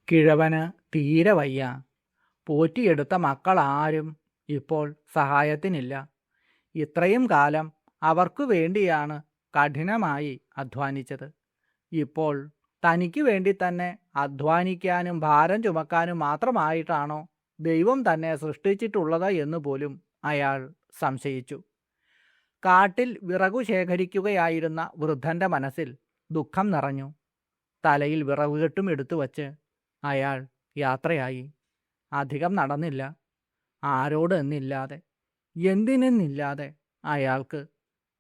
കിഴവന് തീരെ വയ്യ. പോറ്റിയെടുത്ത മക്കളാരും ഇപ്പോൾ സഹായത്തിനില്ല. ഇത്രയും കാലം അവർക്കു വേണ്ടിയാണ് കഠിനമായി അധ്വാനിച്ചത്. ഇപ്പോൾ തനിക്ക് വേണ്ടി തന്നെ അധ്വാനിക്കാനും ഭാരം ചുമക്കാനും മാത്രമായിട്ടാണോ ദൈവം തന്നെ സൃഷ്ടിച്ചിട്ടുള്ളത് എന്ന് പോലും അയാൾ സംശയിച്ചു. കാട്ടിൽ വിറകു ശേഖരിക്കുകയായിരുന്ന വൃദ്ധൻ്റെ മനസ്സിൽ ദുഃഖം നിറഞ്ഞു. തലയിൽ വിറകുകെട്ടും എടുത്തു വച്ച് അയാൾ യാത്രയായി. അധികം നടന്നില്ല. ആരോട് എന്നില്ലാതെ, എന്തിനെന്നില്ലാതെ അയാൾക്ക്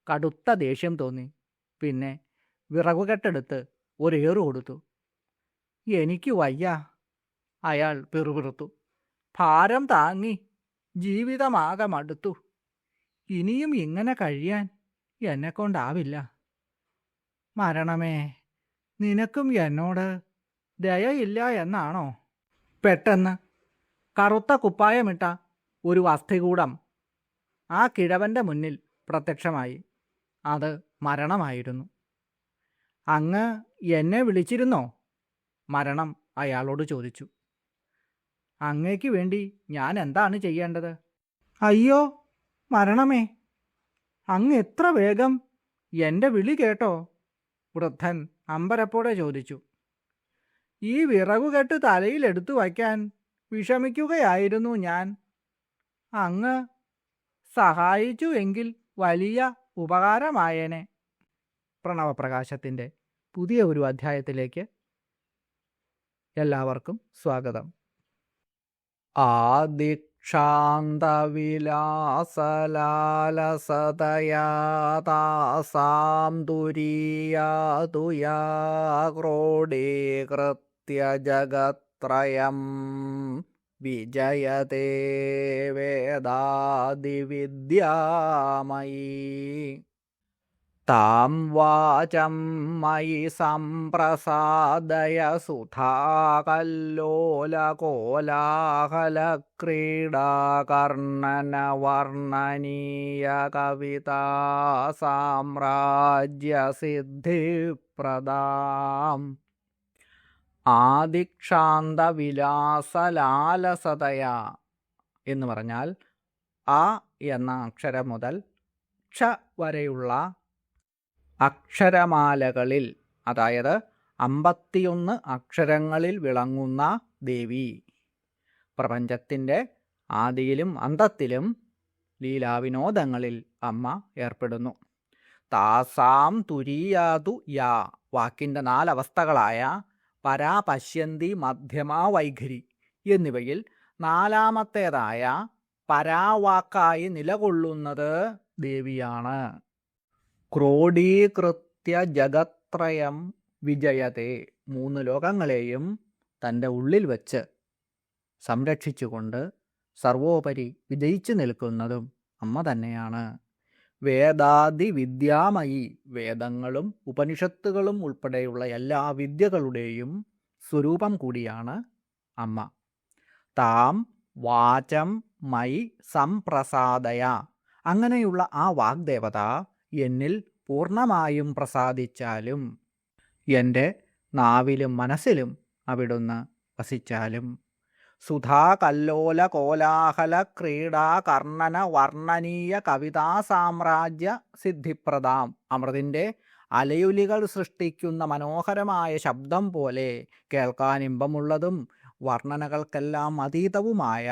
കടുത്ത ദേഷ്യം തോന്നി. പിന്നെ വിറകുകെട്ടെടുത്ത് ഒരേറു കൊടുത്തു. എനിക്ക് വയ്യ, അയാൾ പിറുപിറുത്തു. ഭാരം താങ്ങി ജീവിതമാകെ മടുത്തു. ഇനിയും ഇങ്ങനെ കഴിയാൻ എന്നെക്കൊണ്ടാവില്ല. മരണമേ, നിനക്കും എന്നോട് ദയയില്ല എന്നാണോ? പെട്ടെന്ന് കറുത്ത കുപ്പായമിട്ട ഒരു അസ്ഥികൂടം ആ കിഴവൻ്റെ മുന്നിൽ പ്രത്യക്ഷമായി. അത് മരണമായിരുന്നു. അങ്ങ് എന്നെ വിളിച്ചിരുന്നോ? മരണം അയാളോട് ചോദിച്ചു. അങ്ങേക്ക് വേണ്ടി ഞാൻ എന്താണ് ചെയ്യേണ്ടത്? അയ്യോ മരണമേ, അങ്ങ് എത്ര വേഗം എൻ്റെ വിളി കേട്ടോ? വൃദ്ധൻ അമ്പരപ്പോടെ ചോദിച്ചു. ഈ വിറകുകെട്ട് തലയിലെടുത്തു വയ്ക്കാൻ വിഷമിക്കുകയായിരുന്നു ഞാൻ. അങ്ങ് സഹായിച്ചു എങ്കിൽ വലിയ ഉപകാരമായേനെ. പ്രണവപ്രകാശത്തിൻ്റെ പുതിയ ഒരു അധ്യായത്തിലേക്ക് എല്ലാവർക്കും സ്വാഗതം. ആദിക്ഷാന്തവിലാസലാലസതയാ താസാം തുരീയാതുയാ ക്രോഡീകൃത്യ ജഗത്രയം വിജയതേ വേദാദിവിദ്യാമയീ താം വാചം മയി സംപ്രസാദയ സുധാകല്ലോലകോലാഹലക്രീഡാകർണനവർണ്ണനീയ കവിതാ സാമ്രാജ്യസിദ്ധിപ്രദാം. ആദിക്ഷാന്തവിലാസലാലസതയ എന്ന് പറഞ്ഞാൽ ആ എന്ന അക്ഷരം മുതൽ ക്ഷ വരെയുള്ള അക്ഷരമാലകളിൽ, അതായത് 51 അക്ഷരങ്ങളിൽ വിളങ്ങുന്ന ദേവി. പ്രപഞ്ചത്തിൻ്റെ ആദിയിലും അന്തത്തിലും ലീലാവിനോദങ്ങളിൽ അമ്മ ഏർപ്പെടുന്നു. താസാം തുരീയാതു യാ, വാക്കിൻ്റെ 4 അവസ്ഥകളായ പരാ, പശ്യന്തി, മധ്യമ, വൈഖരി എന്നിവയിൽ 4ാമത്തേതായ പരാവാക്കായി നിലകൊള്ളുന്നത് ദേവിയാണ്. ക്രോഡീകൃത്യ ജഗത്രയം വിജയത്തെ, 3 ലോകങ്ങളെയും തൻ്റെ ഉള്ളിൽ വച്ച് സംരക്ഷിച്ചുകൊണ്ട് സർവോപരി വിജയിച്ചു നിൽക്കുന്നതും അമ്മ തന്നെയാണ്. വേദാദി വിദ്യാമയി, വേദങ്ങളും ഉപനിഷത്തുകളും ഉൾപ്പെടെയുള്ള എല്ലാ വിദ്യകളുടെയും സ്വരൂപം കൂടിയാണ് അമ്മ. താം വാചം മയി സംപ്രസാദയ, അങ്ങനെയുള്ള ആ വാഗ്ദേവത എന്നിൽ പൂർണ്ണമായും പ്രസാദിച്ചാലും, എൻ്റെ നാവിലും മനസ്സിലും അവിടുന്ന് വസിച്ചാലും. സുധാകല്ലോല കോലാഹല ക്രീഡാ കർണന വർണ്ണനീയ കവിതാ സാമ്രാജ്യ സിദ്ധിപ്രദാം, അമൃതിൻ്റെ അലയൊലികൾ സൃഷ്ടിക്കുന്ന മനോഹരമായ ശബ്ദം പോലെ കേൾക്കാൻ ഇമ്പമുള്ളതും വർണ്ണനകൾക്കെല്ലാം അതീതവുമായ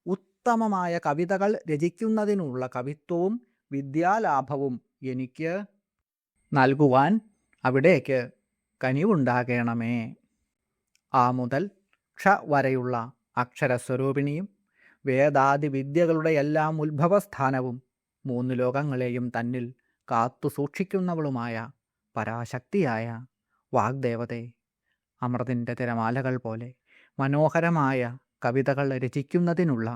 ഉത്തമമായ കവിതകൾ രചിക്കുന്നതിനുള്ള കവിത്വവും വിദ്യാലാഭവും എനിക്ക് നൽകുവാൻ അവിടേക്ക് കനിവുണ്ടാകണമേ. ആ മുതൽ ക്ഷ വരെയുള്ള അക്ഷരസ്വരൂപിണിയും വേദാദി വിദ്യകളുടെ എല്ലാം ഉത്ഭവസ്ഥാനവും 3 ലോകങ്ങളെയും തന്നിൽ കാത്തു സൂക്ഷിക്കുന്നവളുമായ പരാശക്തിയായ വാഗ്ദേവതേ, അമൃതിൻ്റെ തിരമാലകൾ പോലെ മനോഹരമായ കവിതകൾ രചിക്കുന്നതിനുള്ള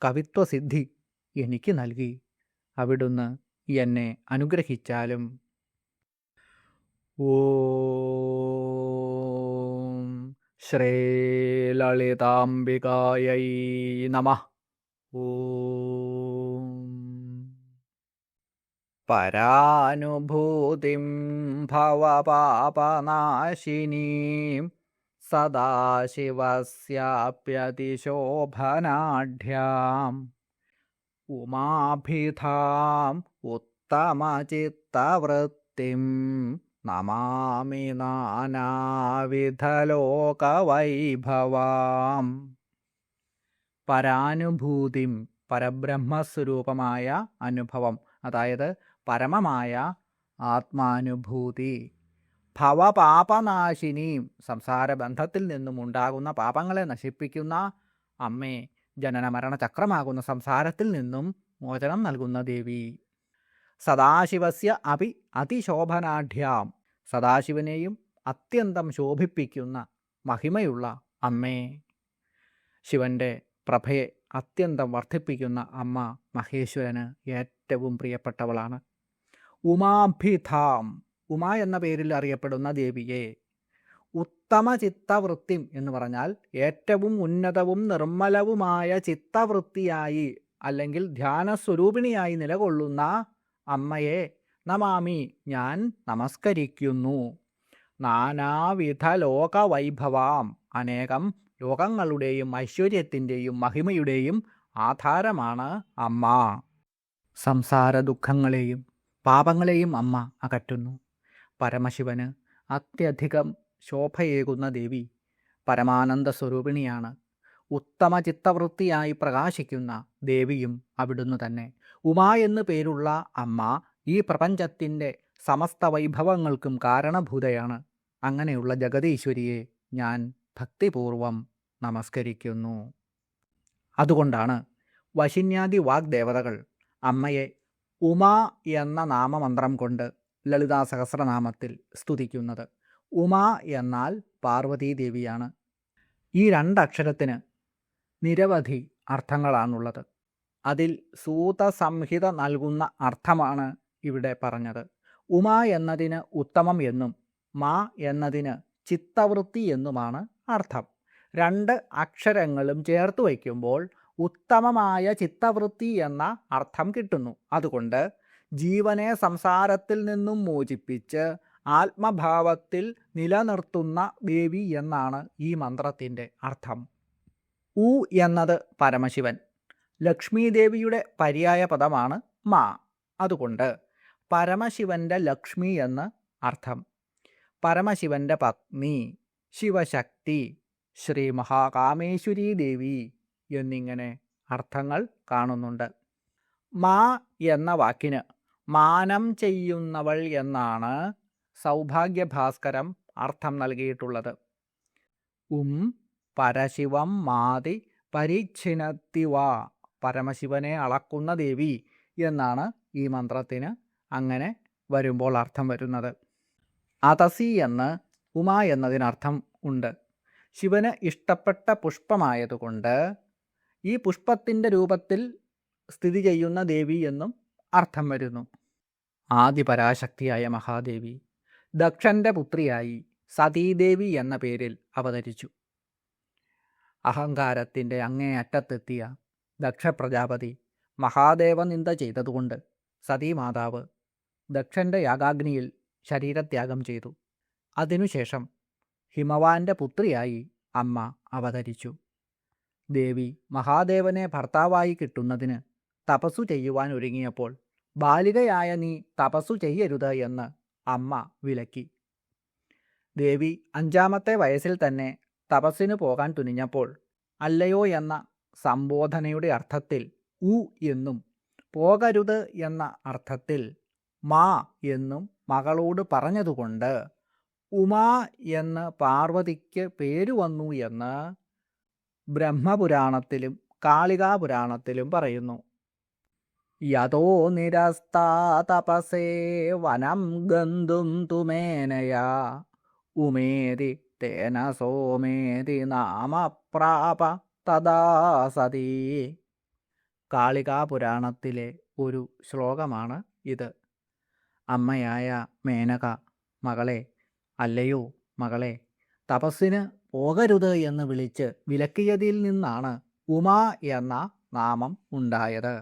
കവിത്വസിദ്ധി എനിക്ക് നൽകി അവിടുന്ന് എന്നെ അനുഗ്രഹിച്ചാലും. ഓം ശ്രീലളിതാംബികായൈ നമഃ. ഓം പരാനുഭൂതിം ഭവപാപനാശിനീം സദാശിവസ്യാപ്യതിശോഭനാഢ്യാം ഉമാഭിധാം ഉത്തമചിത്തവൃത്തിം നമാമി നാനാവിധലോകവൈഭവാം. പരാനുഭൂതിം, പരബ്രഹ്മസ്വരൂപമായ അനുഭവം, അതായത് പരമമായ ആത്മാനുഭൂതി. ഭവപാപനാശിനിയും, സംസാരബന്ധത്തിൽ നിന്നും ഉണ്ടാകുന്ന പാപങ്ങളെ നശിപ്പിക്കുന്ന അമ്മേ, ജനനമരണ ചക്രമാകുന്ന സംസാരത്തിൽ നിന്നും മോചനം നൽകുന്ന ദേവി. സദാശിവസ്യ അപി അതിശോഭനാഢ്യാം, സദാശിവനെയും അത്യന്തം ശോഭിപ്പിക്കുന്ന മഹിമയുള്ള അമ്മേ. ശിവന്റെ പ്രഭയെ അത്യന്തം വർദ്ധിപ്പിക്കുന്ന അമ്മ മഹേശ്വരന് ഏറ്റവും പ്രിയപ്പെട്ടവളാണ്. ഉമാഭിധാം, ഉമ എന്ന പേരിൽ അറിയപ്പെടുന്ന ദേവിയെ. ഉത്തമ ചിത്തവൃത്തിം എന്ന് പറഞ്ഞാൽ ഏറ്റവും ഉന്നതവും നിർമ്മലവുമായ ചിത്തവൃത്തിയായി അല്ലെങ്കിൽ ധ്യാനസ്വരൂപിണിയായി നിലകൊള്ളുന്ന അമ്മയെ നമാമി, ഞാൻ നമസ്കരിക്കുന്നു. നാനാവിധ ലോകവൈഭവാം, അനേകം ലോകങ്ങളുടെയും ഐശ്വര്യത്തിൻ്റെയും മഹിമയുടെയും ആധാരമാണ് അമ്മ. സംസാര ദുഃഖങ്ങളെയും പാപങ്ങളെയും അമ്മ അകറ്റുന്നു. പരമശിവന് അത്യധികം ശോഭയേകുന്ന ദേവി പരമാനന്ദ സ്വരൂപിണിയാണ്. ഉത്തമ ചിത്തവൃത്തിയായി പ്രകാശിക്കുന്ന ദേവിയും അവിടുന്ന് തന്നെ. ഉമ എന്ന് പേരുള്ള അമ്മ ഈ പ്രപഞ്ചത്തിൻ്റെ സമസ്ത വൈഭവങ്ങൾക്കും കാരണഭൂതയാണ്. അങ്ങനെയുള്ള ജഗതീശ്വരിയെ ഞാൻ ഭക്തിപൂർവം നമസ്കരിക്കുന്നു. അതുകൊണ്ടാണ് വശിന്യാദി വാഗ്ദേവതകൾ അമ്മയെ ഉമ എന്ന നാമമന്ത്രം കൊണ്ട് ലളിതാ സഹസ്രനാമത്തിൽ സ്തുതിക്കുന്നത്. ഉമ എന്നാൽ പാർവതീദേവിയാണ്. ഈ രണ്ടക്ഷരത്തിന് നിരവധി അർത്ഥങ്ങളാണുള്ളത്. അതിൽ സൂതസംഹിത നൽകുന്ന അർത്ഥമാണ് ഇവിടെ പറഞ്ഞത്. ഉമ എന്നതിന് ഉത്തമം എന്നും മാ എന്നതിന് ചിത്തവൃത്തി എന്നുമാണ് അർത്ഥം. രണ്ട് അക്ഷരങ്ങളും ചേർത്ത് വയ്ക്കുമ്പോൾ ഉത്തമമായ ചിത്തവൃത്തി എന്ന അർത്ഥം കിട്ടുന്നു. അതുകൊണ്ട് ജീവനെ സംസാരത്തിൽ നിന്നും മോചിപ്പിച്ച് ആത്മഭാവത്തിൽ നിലനിർത്തുന്ന ദേവി എന്നാണ് ഈ മന്ത്രത്തിൻ്റെ അർത്ഥം. ഉ എന്നത് പരമശിവൻ, ലക്ഷ്മീദേവിയുടെ പര്യായ പദമാണ് മാ. അതുകൊണ്ട് പരമശിവൻ്റെ ലക്ഷ്മി എന്ന് അർത്ഥം. പരമശിവൻ്റെ പത്നി, ശിവശക്തി, ശ്രീ മഹാകാമേശ്വരീ ദേവി എന്നിങ്ങനെ അർത്ഥങ്ങൾ കാണുന്നുണ്ട്. മാ എന്ന വാക്കിന് മാനം ചെയ്യുന്നവൾ എന്നാണ് സൗഭാഗ്യഭാസ്കരം അർത്ഥം നൽകിയിട്ടുള്ളത്. പരശിവം മാതി പരിച്ഛിന്നത്തിവ, പരമശിവനെ അളക്കുന്ന ദേവി എന്നാണ് ഈ മന്ത്രത്തിന് അങ്ങനെ വരുമ്പോൾ അർത്ഥം വരുന്നത്. അതസി എന്ന് ഉമ എന്നതിനർത്ഥം ഉണ്ട്. ശിവന് ഇഷ്ടപ്പെട്ട പുഷ്പമായതുകൊണ്ട് ഈ പുഷ്പത്തിൻ്റെ രൂപത്തിൽ സ്ഥിതി ചെയ്യുന്ന ദേവി എന്നും അർത്ഥം വരുന്നു. ആദിപരാശക്തിയായ മഹാദേവി ദക്ഷൻ്റെ പുത്രിയായി സതീദേവി എന്ന പേരിൽ അവതരിച്ചു. അഹങ്കാരത്തിൻ്റെ അങ്ങേയറ്റത്തെത്തിയ ദക്ഷപ്രജാപതി മഹാദേവനിന്ദ ചെയ്തതുകൊണ്ട് സതീമാതാവ് ദക്ഷൻ്റെ യാഗാഗ്നിയിൽ ശരീരത്യാഗം ചെയ്തു. അതിനുശേഷം ഹിമവാന്റെ പുത്രിയായി അമ്മ അവതരിച്ചു. ദേവി മഹാദേവനെ ഭർത്താവായി കിട്ടുന്നതിന് തപസ്സു ചെയ്യുവാൻ ഒരുങ്ങിയപ്പോൾ ബാലികയായ നീ തപസ്സു ചെയ്യരുത് എന്ന് അമ്മ വിലക്കി. ദേവി 5-ാമത്തെ വയസ്സിൽ തന്നെ തപസ്സിന് പോകാൻ തുനിഞ്ഞപ്പോൾ അല്ലയോ എന്ന സംബോധനയുടെ അർത്ഥത്തിൽ ഉ എന്നും പോകരുത് എന്ന അർത്ഥത്തിൽ മാ എന്നും മകളോട് പറഞ്ഞതുകൊണ്ട് ഉമാ എന്ന് പാർവതിക്ക് പേരു വന്നു എന്ന് ബ്രഹ്മപുരാണത്തിലും കാളികാപുരാണത്തിലും പറയുന്നു. യതോ നിരസ്താ തപസേ വനം ഗന്ധും തുമേനയാ ഉമേതി തേന സോമേതി നാമ പ്രാപ തദാ സതീ. കാളികാപുരാണത്തിലെ ഒരു ശ്ലോകമാണ് ഇത്. അമ്മയായ മേനക മകളെ, അല്ലയോ മകളെ, തപസ്സിന് പോകരുത് എന്ന് വിളിച്ച് വിലക്കിയതിൽ നിന്നാണ് ഉമ എന്ന നാമം ഉണ്ടായത്.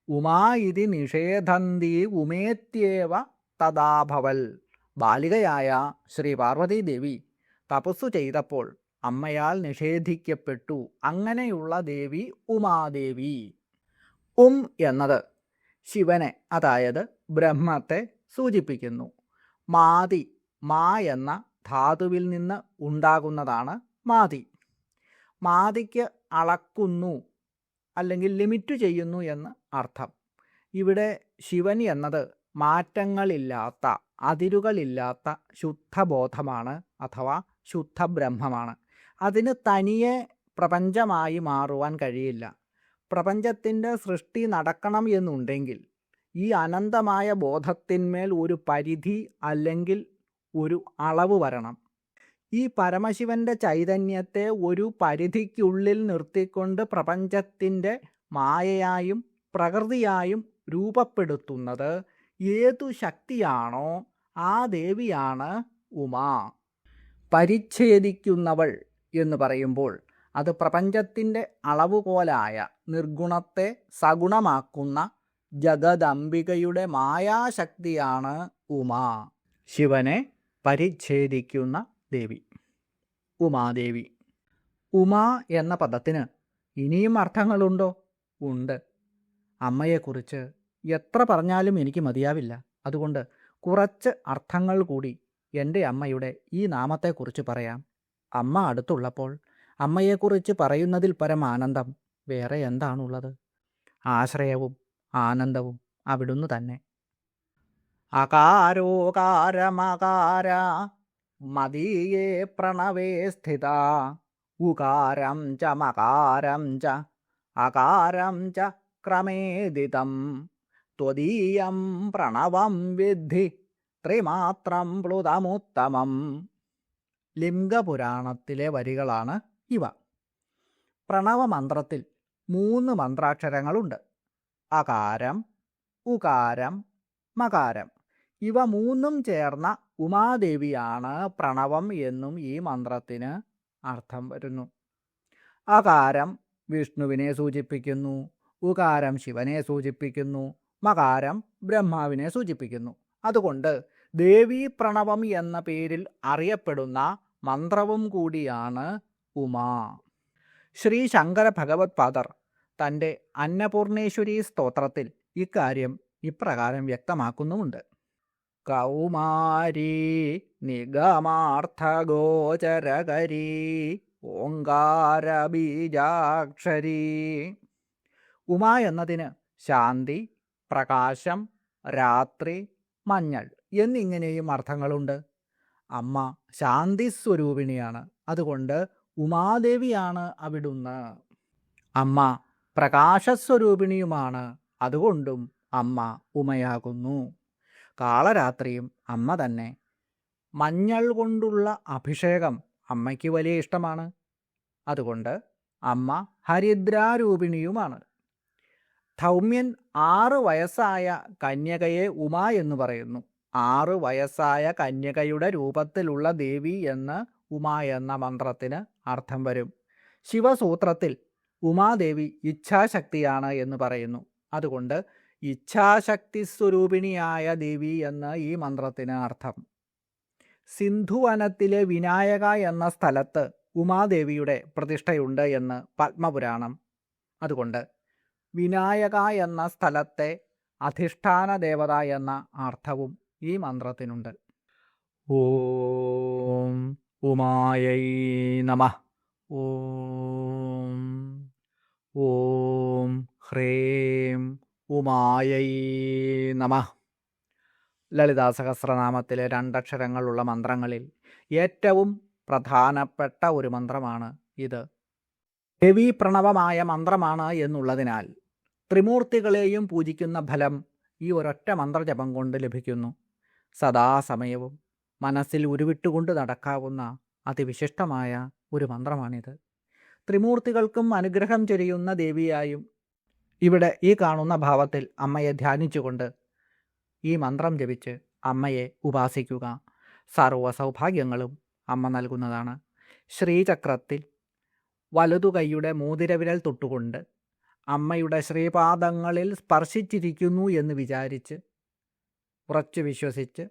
ഉമാ ഇതി നിഷേധന്തി ഉമേത്യേവ തദാഭവൽ. ബാലികയായ ശ്രീ പാർവതീദേവി തപസ്സു ചെയ്തപ്പോൾ അമ്മയാൽ നിഷേധിക്കപ്പെട്ടു. അങ്ങനെയുള്ള ദേവി ഉമാദേവി. എന്നത് ശിവനെ, അതായത് ബ്രഹ്മത്തെ സൂചിപ്പിക്കുന്നു. മാതി, മാ എന്ന ധാതുവിൽ നിന്ന് ഉണ്ടാകുന്നതാണ് മാതി. മാതിക്ക് അളക്കുന്നു അല്ലെങ്കിൽ ലിമിറ്റ് ചെയ്യുന്നു എന്ന് അർത്ഥം. ഇവിടെ ശിവൻ എന്നത് മാറ്റങ്ങളില്ലാത്ത, അതിരുകളില്ലാത്ത ശുദ്ധബോധമാണ് അഥവാ ശുദ്ധബ്രഹ്മമാണ്. അതിന് തനിയെ പ്രപഞ്ചമായി മാറുവാൻ കഴിയില്ല. പ്രപഞ്ചത്തിൻ്റെ സൃഷ്ടി നടക്കണം എന്നുണ്ടെങ്കിൽ ഈ അനന്തമായ ബോധത്തിന്മേൽ ഒരു പരിധി അല്ലെങ്കിൽ ഒരു അളവ് വരണം. ഈ പരമശിവൻ്റെ ചൈതന്യത്തെ ഒരു പരിധിക്കുള്ളിൽ നിർത്തിക്കൊണ്ട് പ്രപഞ്ചത്തിൻ്റെ മായയായും പ്രകൃതിയായും രൂപപ്പെടുത്തുന്നത് ഏതു ശക്തിയാണോ ആ ദേവിയാണ് ഉമാ. പരിച്ഛേദിക്കുന്നവൾ എന്ന് പറയുമ്പോൾ അത് പ്രപഞ്ചത്തിൻ്റെ അളവുകോലായ നിർഗുണത്തെ സഗുണമാക്കുന്ന ജഗദംബികയുടെ മായാശക്തിയാണ് ഉമാ. ശിവനെ പരിച്ഛേദിക്കുന്ന ദേവി ഉമാദേവി. ഉമാ എന്ന പദത്തിന് ഇനിയും അർത്ഥങ്ങളുണ്ടോ? ഉണ്ട്. അമ്മയെക്കുറിച്ച് എത്ര പറഞ്ഞാലും എനിക്ക് മതിയാവില്ല. അതുകൊണ്ട് കുറച്ച് അർത്ഥങ്ങൾ കൂടി എൻ്റെ അമ്മയുടെ ഈ നാമത്തെക്കുറിച്ച് പറയാം. അമ്മ അടുത്തുള്ളപ്പോൾ അമ്മയെക്കുറിച്ച് പറയുന്നതിൽ പരം ആനന്ദം വേറെ എന്താണുള്ളത്? ആശ്രയവും ആനന്ദവും അവിടുന്ന് തന്നെ. അകാരോകാരമകാര മദീയേ പ്രണവേ സ്ഥിത ഉകാരം ച മകാരം ച അകാരം ച ക്രമേദിതം ത്വദീയം പ്രണവം വിദ്ധി ത്രിമാത്രം പ്ലുതമുത്തമം. ലിംഗപുരാണത്തിലെ വരികളാണ് ഇവ. പ്രണവമന്ത്രത്തിൽ 3 മന്ത്രാക്ഷരങ്ങളുണ്ട്. അകാരം, ഉകാരം, മകാരം. ഇവ 3ഉം ചേർന്ന ഉമാദേവിയാണ് പ്രണവം എന്നും ഈ മന്ത്രത്തിന് അർത്ഥം വരുന്നു. അകാരം വിഷ്ണുവിനെ സൂചിപ്പിക്കുന്നു, ഉകാരം ശിവനെ സൂചിപ്പിക്കുന്നു, മകാരം ബ്രഹ്മാവിനെ സൂചിപ്പിക്കുന്നു. അതുകൊണ്ട് ദേവീ പ്രണവം എന്ന പേരിൽ അറിയപ്പെടുന്ന മന്ത്രവും കൂടിയാണ് ഉമാ. ശ്രീ ശങ്കര ഭഗവത്പാദർ തൻ്റെ അന്നപൂർണേശ്വരി സ്തോത്രത്തിൽ ഇക്കാര്യം ഇപ്രകാരം വ്യക്തമാക്കുന്നുമുണ്ട്. കൗമാരി നിഗമാർത്ഥഗോചരകരീ ഓങ്കാര ബീജാക്ഷരീ. ഉമാ എന്നതിന് ശാന്തി, പ്രകാശം, രാത്രി, മഞ്ഞൾ എന്നിങ്ങനെയും അർത്ഥങ്ങളുണ്ട്. അമ്മ ശാന്തി സ്വരൂപിണിയാണ്. അതുകൊണ്ട് ഉമാദേവിയാണ് അവിടുന്ന്. അമ്മ പ്രകാശസ്വരൂപിണിയുമാണ്. അതുകൊണ്ടും അമ്മ ഉമയാകുന്നു. കാളരാത്രിയും അമ്മ തന്നെ. മഞ്ഞൾ കൊണ്ടുള്ള അഭിഷേകം അമ്മയ്ക്ക് വലിയ ഇഷ്ടമാണ്. അതുകൊണ്ട് അമ്മ ഹരിദ്രാരൂപിണിയുമാണ്. ധൗമ്യൻ 6 വയസ്സായ കന്യകയെ ഉമ എന്ന് പറയുന്നു. 6 വയസ്സായ കന്യകയുടെ രൂപത്തിലുള്ള ദേവി എന്ന് ഉമ എന്ന മന്ത്രത്തിന് അർത്ഥം വരും. ശിവസൂത്രത്തിൽ ഉമാദേവി ഇച്ഛാശക്തിയാണ് എന്ന് പറയുന്നു. അതുകൊണ്ട് ഇച്ഛാശക്തി സ്വരൂപിണിയായ ദേവി എന്ന് ഈ മന്ത്രത്തിന് അർത്ഥം. സിന്ധുവനത്തിലെ വിനായക എന്ന സ്ഥലത്ത് ഉമാദേവിയുടെ പ്രതിഷ്ഠയുണ്ട് എന്ന് പത്മപുരാണം. അതുകൊണ്ട് വിനായക എന്ന സ്ഥലത്തെ അധിഷ്ഠാന ദേവത എന്ന അർത്ഥവും ഈ മന്ത്രത്തിനുണ്ട്. ഓം ഉമായൈ നമഃ. ഓം ഓം ഹ്രീം ഉമായൈ നമഃ. ലളിതാ സഹസ്രനാമത്തിലെ 2 അക്ഷരങ്ങളുള്ള മന്ത്രങ്ങളിൽ ഏറ്റവും പ്രധാനപ്പെട്ട ഒരു മന്ത്രമാണ് ഇത്. ദേവീ പ്രണവമായ മന്ത്രമാണ് എന്നുള്ളതിനാൽ ത്രിമൂർത്തികളെയും പൂജിക്കുന്ന ഫലം ഈ ഒരൊറ്റ മന്ത്രജപം കൊണ്ട് ലഭിക്കുന്നു. സദാസമയവും മനസ്സിൽ ഉരുവിട്ടുകൊണ്ട് നടക്കാവുന്ന അതിവിശിഷ്ടമായ ഒരു മന്ത്രമാണിത്. ത്രിമൂർത്തികൾക്കും അനുഗ്രഹം ചൊരിയുന്ന ദേവിയായും ഇവിടെ ഈ കാണുന്ന ഭാവത്തിൽ അമ്മയെ ധ്യാനിച്ചുകൊണ്ട് ഈ മന്ത്രം ജപിച്ച് അമ്മയെ ഉപാസിക്കുക. സർവ്വ സൗഭാഗ്യങ്ങളും അമ്മ നൽകുന്നതാണ്. ശ്രീചക്രത്തിൽ വലതുകൈയുടെ മോതിരവിരൽ തൊട്ടുകൊണ്ട് അമ്മയുടെ ശ്രീപാദങ്ങളിൽ സ്പർശിച്ചിരിക്കുന്നു എന്ന് വിചാരിച്ച് ഉറച്ചു വിശ്വസിച്ച്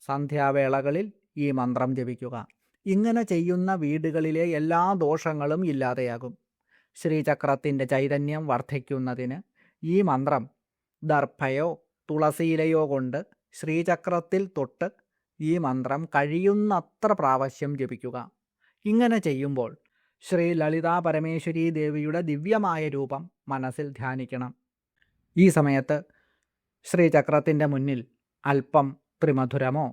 സന്ധ്യാവേളകളിൽ ഈ മന്ത്രം ജപിക്കുക. ഇങ്ങനെ ചെയ്യുന്ന വീടുകളിലെ എല്ലാ ദോഷങ്ങളും ഇല്ലാതെയാകും. ശ്രീചക്രത്തിൻ്റെ ചൈതന്യം വർദ്ധിക്കുന്നതിന് ഈ മന്ത്രം ദർഭയോ തുളസിയിലയോ കൊണ്ട് ശ്രീചക്രത്തിൽ തൊട്ട് ഈ മന്ത്രം കഴിയുന്നത്ര പ്രാവശ്യം ജപിക്കുക. ഇങ്ങനെ ചെയ്യുമ്പോൾ ശ്രീ ലളിതാ പരമേശ്വരീ ദേവിയുടെ ദിവ്യമായ രൂപം മനസ്സിൽ ധ്യാനിക്കണം. ഈ സമയത്ത് ശ്രീചക്രത്തിൻ്റെ മുന്നിൽ അല്പം ത്രിമധുരമോ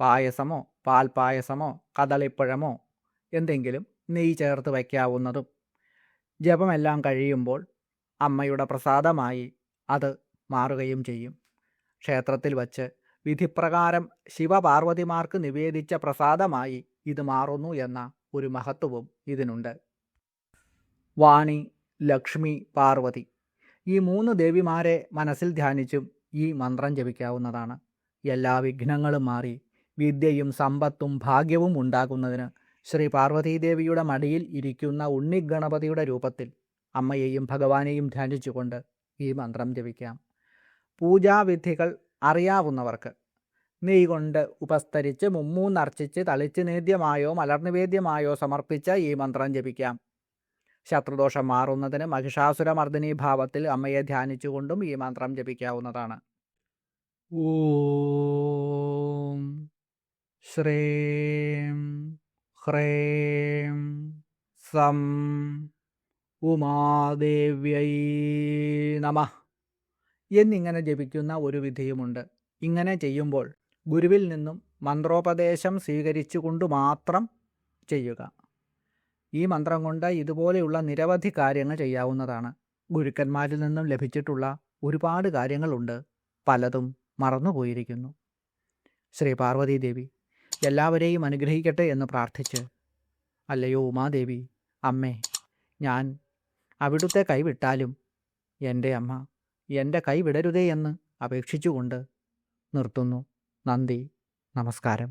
പായസമോ പാൽപ്പായസമോ കദളിപ്പഴമോ എന്തെങ്കിലും നെയ്യ് ചേർത്ത് വയ്ക്കാവുന്നതും. ജപമെല്ലാം കഴിയുമ്പോൾ അമ്മയുടെ പ്രസാദമായി അത് മാറുകയും ചെയ്യും. ക്ഷേത്രത്തിൽ വച്ച് വിധിപ്രകാരം ശിവപാർവതിമാർക്ക് നിവേദിച്ച പ്രസാദമായി ഇത് മാറുന്നു എന്ന ഒരു മഹത്വവും ഇതിനുണ്ട്. വാണി, ലക്ഷ്മി, പാർവതി ഈ 3 ദേവിമാരെ മനസ്സിൽ ധ്യാനിച്ചും ഈ മന്ത്രം ജപിക്കാവുന്നതാണ്. എല്ലാ വിഘ്നങ്ങളും മാറി വിദ്യയും സമ്പത്തും ഭാഗ്യവും ഉണ്ടാകുന്നതിന് ശ്രീ പാർവതീദേവിയുടെ മടിയിൽ ഇരിക്കുന്ന ഉണ്ണിഗണപതിയുടെ രൂപത്തിൽ അമ്മയെയും ഭഗവാനെയും ധ്യാനിച്ചുകൊണ്ട് ഈ മന്ത്രം ജപിക്കാം. പൂജാവിധികൾ അറിയാവുന്നവർക്ക് നെയ്യ് കൊണ്ട് ഉപസ്തരിച്ച് മുമ്മൂന്നർച്ചിച്ച് തളിച്ച് നേദ്യമായോ മലർനിവേദ്യമായോ സമർപ്പിച്ച് ഈ മന്ത്രം ജപിക്കാം. ശത്രുദോഷം മാറുന്നതിന് മഹിഷാസുരമർദ്ദിനി ഭാവത്തിൽ അമ്മയെ ധ്യാനിച്ചുകൊണ്ടും ഈ മന്ത്രം ജപിക്കാവുന്നതാണ്. ഓം ശ്രീം ഹ്രീം സം ഉമാദേവ്യൈ നമഃ എന്നിങ്ങനെ ജപിക്കുന്ന ഒരു വിധിയുമുണ്ട്. ഇങ്ങനെ ചെയ്യുമ്പോൾ ഗുരുവിൽ നിന്നും മന്ത്രോപദേശം സ്വീകരിച്ചുകൊണ്ട് മാത്രം ചെയ്യുക. ഈ മന്ത്രം കൊണ്ട് ഇതുപോലെയുള്ള നിരവധി കാര്യങ്ങൾ ചെയ്യാവുന്നതാണ്. ഗുരുക്കന്മാരിൽ നിന്നും ലഭിച്ചിട്ടുള്ള ഒരുപാട് കാര്യങ്ങളുണ്ട്, പലതും മറന്നുപോയിരിക്കുന്നു. ശ്രീ പാർവതീദേവി എല്ലാവരെയും അനുഗ്രഹിക്കട്ടെ എന്ന് പ്രാർത്ഥിച്ച്, അല്ലയോ ഉമാദേവി അമ്മേ, ഞാൻ അവിടുത്തെ കൈവിട്ടാലും എൻ്റെ അമ്മ എൻ്റെ കൈ വിടരുതേ എന്ന് അപേക്ഷിച്ചുകൊണ്ട് നിർത്തുന്നു. നന്ദി, നമസ്കാരം.